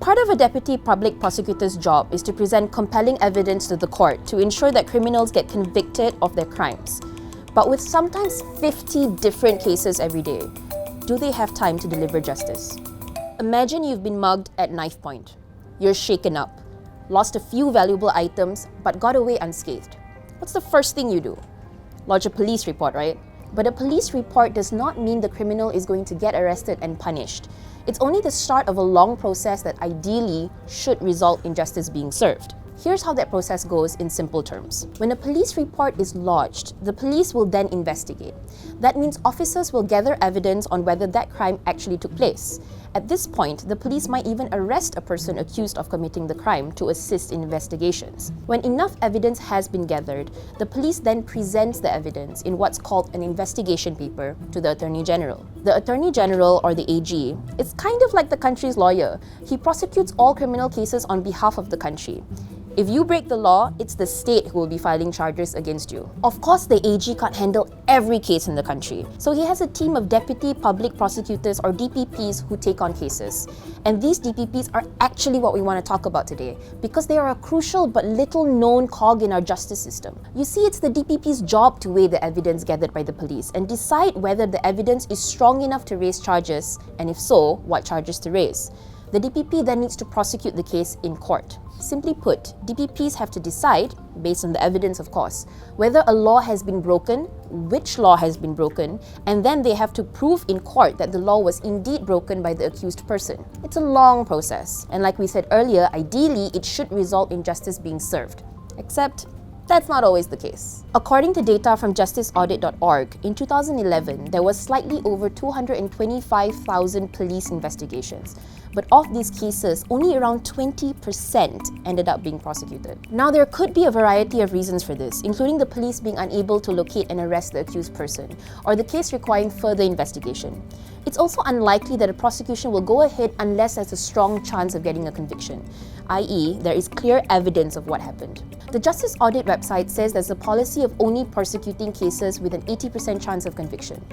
Part of a Deputy Public Prosecutor's job is to present compelling evidence to the court to ensure that criminals get convicted of their crimes. But with sometimes 50 different cases every day, do they have time to deliver justice? Imagine you've been mugged at knife point. You're shaken up, lost a few valuable items, but got away unscathed. What's the first thing you do? Lodge a police report, right? But a police report does not mean the criminal is going to get arrested and punished. It's only the start of a long process that ideally should result in justice being served. Here's how that process goes in simple terms. When a police report is lodged, the police will then investigate. That means officers will gather evidence on whether that crime actually took place. At this point, the police might even arrest a person accused of committing the crime to assist in investigations. When enough evidence has been gathered, the police then presents the evidence in what's called an investigation paper to the Attorney General. The Attorney General, or the AG, is kind of like the country's lawyer. He prosecutes all criminal cases on behalf of the country. If you break the law, it's the state who will be filing charges against you. Of course, the AG can't handle every case in the country, so he has a team of Deputy Public Prosecutors, or DPPs, who take on cases. And these DPPs are actually what we want to talk about today, because they are a crucial but little known cog in our justice system. You see, it's the DPP's job to weigh the evidence gathered by the police and decide whether the evidence is strong enough to raise charges, and if so, what charges to raise. The DPP then needs to prosecute the case in court. Simply put, DPPs have to decide, based on the evidence of course, whether a law has been broken, which law has been broken, and then they have to prove in court that the law was indeed broken by the accused person. It's a long process, and like we said earlier, ideally it should result in justice being served. Except, that's not always the case. According to data from justiceaudit.org, in 2011, there was slightly over 225,000 police investigations. But of these cases, only around 20% ended up being prosecuted. Now, there could be a variety of reasons for this, including the police being unable to locate and arrest the accused person, or the case requiring further investigation. It's also unlikely that a prosecution will go ahead unless there's a strong chance of getting a conviction, i.e., there is clear evidence of what happened. The Justice Audit website says there's a policy of only prosecuting cases with an 80% chance of conviction,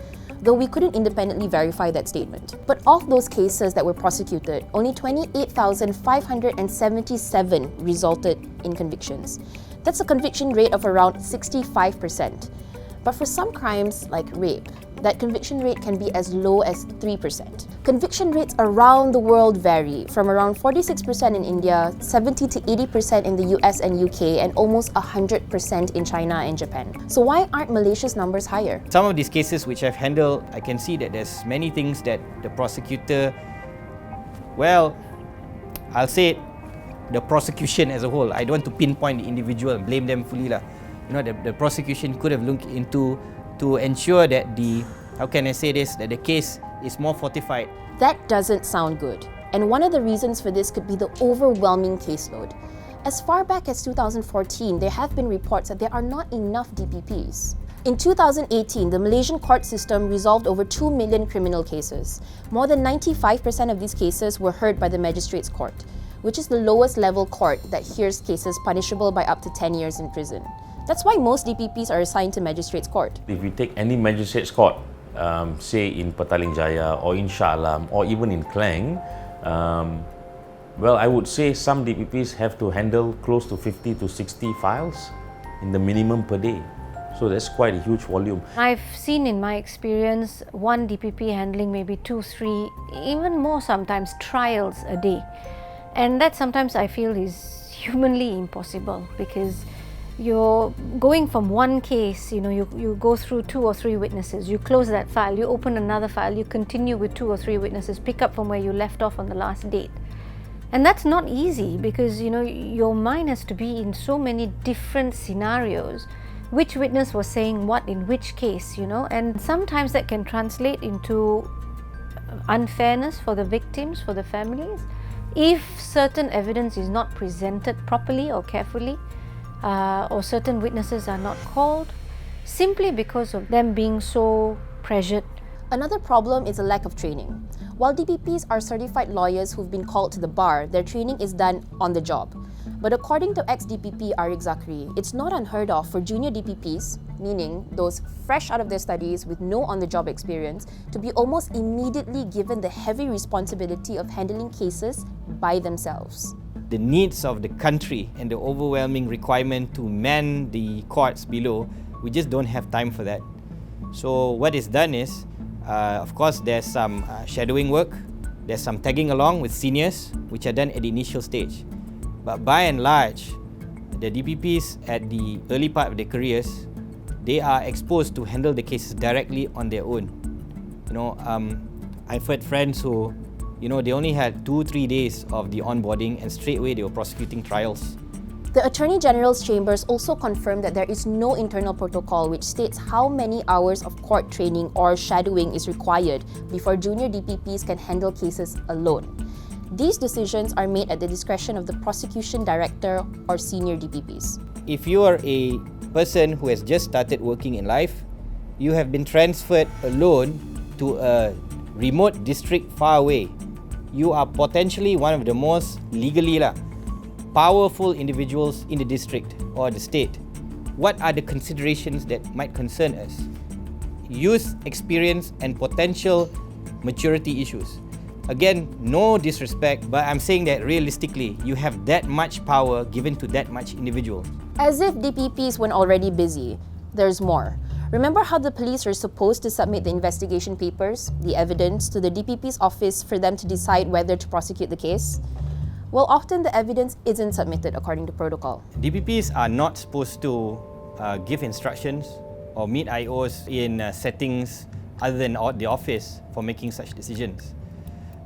though we couldn't independently verify that statement. But of those cases that were prosecuted, only 28,577 resulted in convictions. That's a conviction rate of around 65%. But for some crimes, like rape, that conviction rate can be as low as 3%. Conviction rates around the world vary, from around 46% in India, 70 to 80% in the US and UK, and almost 100% in China and Japan. So why aren't Malaysia's numbers higher? Some of these cases which I've handled, I can see that there's many things that the prosecutor, well, I'll say the prosecution as a whole, I don't want to pinpoint the individual and blame them fully. The prosecution could have looked into to ensure that that the case is more fortified. That doesn't sound good. And one of the reasons for this could be the overwhelming caseload. As far back as 2014, there have been reports that there are not enough DPPs. In 2018, the Malaysian court system resolved over 2 million criminal cases. More than 95% of these cases were heard by the magistrates court, which is the lowest level court that hears cases punishable by up to 10 years in prison. That's why most DPPs are assigned to magistrates court. If you take any magistrates court, say in Petaling Jaya or in Shah Alam or even in Klang, well, I would say some DPPs have to handle close to 50 to 60 files in the minimum per day. So that's quite a huge volume. I've seen in my experience one DPP handling maybe 2, 3, even more sometimes trials a day. And that sometimes I feel is humanly impossible, because you're going from one case, you go through 2 or 3 witnesses, you close that file, you open another file, you continue with 2 or 3 witnesses, pick up from where you left off on the last date. And that's not easy, because your mind has to be in so many different scenarios. Which witness was saying what in which case, and sometimes that can translate into unfairness for the victims, for the families, if certain evidence is not presented properly or carefully. Or certain witnesses are not called, simply because of them being so pressured. Another problem is a lack of training. While DPPs are certified lawyers who've been called to the bar, their training is done on the job. But according to ex-DPP R.AGE, it's not unheard of for junior DPPs, meaning those fresh out of their studies with no on-the-job experience, to be almost immediately given the heavy responsibility of handling cases by themselves. The needs of the country and the overwhelming requirement to man the courts below, we just don't have time for that. So what is done is, of course, there's some shadowing work, there's some tagging along with seniors, which are done at the initial stage. But by and large, the DPPs at the early part of their careers, they are exposed to handle the cases directly on their own. I've heard friends who, they only had 2-3 days of the onboarding and straight away they were prosecuting trials. The Attorney General's chambers also confirmed that there is no internal protocol which states how many hours of court training or shadowing is required before junior DPPs can handle cases alone. These decisions are made at the discretion of the Prosecution Director or senior DPPs. If you are a person who has just started working in life, you have been transferred alone to a remote district far away. You are potentially one of the most legally powerful individuals in the district or the state. What are the considerations that might concern us? Youth, experience, and potential maturity issues. Again, no disrespect, but I'm saying that realistically, you have that much power given to that much individual. As if DPPs weren't already busy, there's more. Remember how the police are supposed to submit the investigation papers, the evidence, to the DPP's office for them to decide whether to prosecute the case? Well, often the evidence isn't submitted according to protocol. DPPs are not supposed to give instructions or meet IOs in settings other than the office for making such decisions.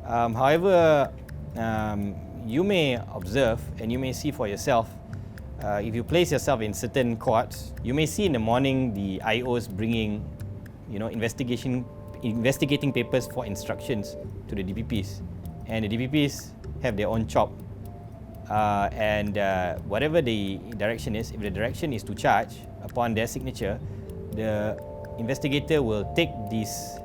However, you may observe and you may see for yourself, if you place yourself in certain courts, you may see in the morning the IOs bringing, investigating papers for instructions to the DPPs, and the DPPs have their own chop. And whatever the direction is, if the direction is to charge upon their signature, the investigator will take these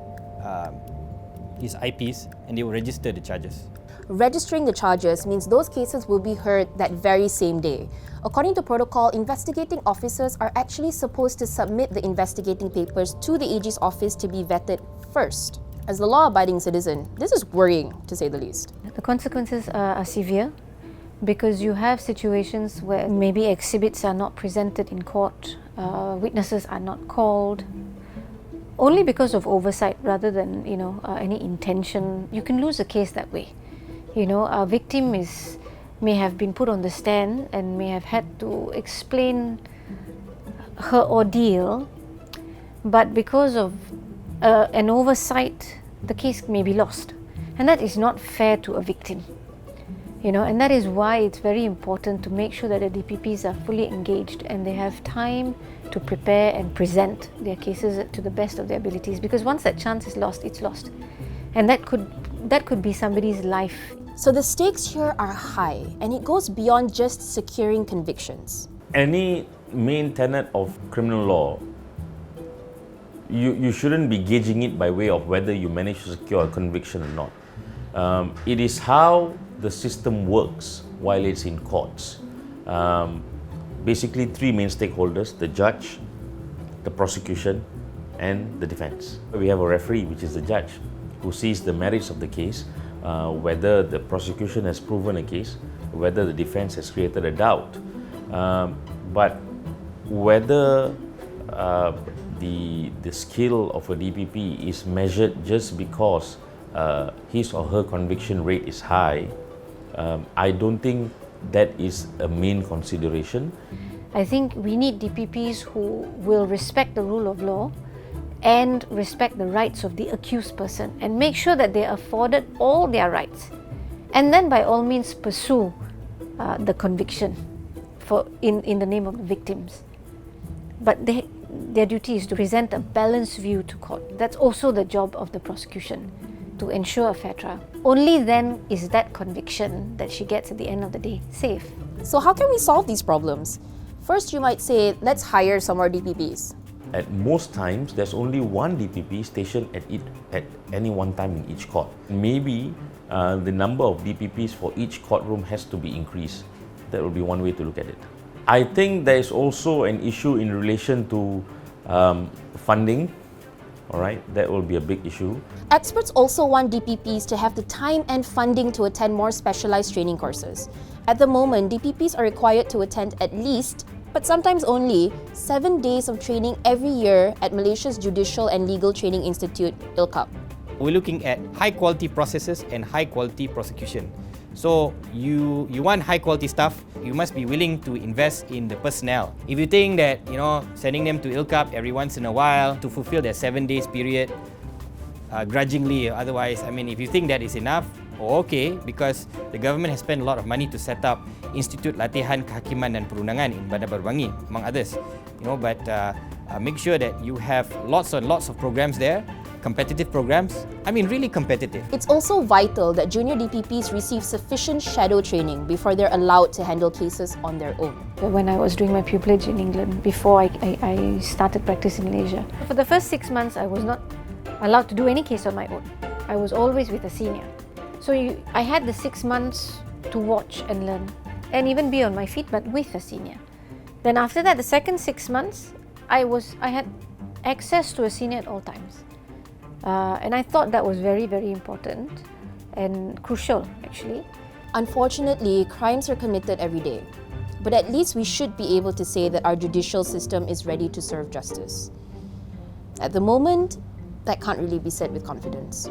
IPs and they will register the charges. Registering the charges means those cases will be heard that very same day. According to protocol, investigating officers are actually supposed to submit the investigating papers to the AG's office to be vetted first. As the law-abiding citizen, this is worrying, to say the least. The consequences are severe because you have situations where maybe exhibits are not presented in court, witnesses are not called, only because of oversight rather than any intention. You can lose a case that way. A victim may have been put on the stand and may have had to explain her ordeal, but because of an oversight, the case may be lost. And that is not fair to a victim. And that is why it's very important to make sure that the DPPs are fully engaged and they have time to prepare and present their cases to the best of their abilities, because once that chance is lost, it's lost. And that could be somebody's life. So the stakes here are high, and it goes beyond just securing convictions. Any main tenet of criminal law, you shouldn't be gauging it by way of whether you manage to secure a conviction or not. It is how the system works while it's in courts. Basically, three main stakeholders: the judge, the prosecution, and the defense. We have a referee, which is the judge, who sees the merits of the case, whether the prosecution has proven a case, whether the defense has created a doubt. But whether the skill of a DPP is measured just because his or her conviction rate is high, I don't think that is a main consideration. I think we need DPPs who will respect the rule of law and respect the rights of the accused person and make sure that they are afforded all their rights, and then by all means pursue the conviction in the name of the victims. But their duty is to present a balanced view to court. That's also the job of the prosecution, to ensure a fair trial. Only then is that conviction that she gets at the end of the day safe. So how can we solve these problems? First, you might say, let's hire some more DPPs. At most times, there's only one DPP stationed at any one time in each court. Maybe the number of DPPs for each courtroom has to be increased. That would be one way to look at it. I think there is also an issue in relation to funding. all right, that will be a big issue. Experts also want DPPs to have the time and funding to attend more specialized training courses. At the moment, DPPs are required to attend at least, but sometimes only, 7 days of training every year at Malaysia's Judicial and Legal Training Institute, ILCAP. We're looking at high quality processes and high quality prosecution. So you want high quality stuff, you must be willing to invest in the personnel. If you think that, sending them to ILCAP every once in a while to fulfill their 7 days period, grudgingly or otherwise, if you think that is enough, okay, because the government has spent a lot of money to set up Institute Latihan Kehakiman dan Perundangan in Bandar Baru Bangi, among others. But make sure that you have lots and lots of programs there, competitive programs. Really competitive. It's also vital that junior DPPs receive sufficient shadow training before they're allowed to handle cases on their own. When I was doing my pupillage in England, before I started practice in Malaysia, for the first 6 months I was not allowed to do any case on my own. I was always with a senior. So I had the 6 months to watch and learn and even be on my feet, but with a senior. Then after that, the second 6 months, I had access to a senior at all times. And I thought that was very, very important and crucial, actually. Unfortunately, crimes are committed every day. But at least we should be able to say that our judicial system is ready to serve justice. At the moment, that can't really be said with confidence.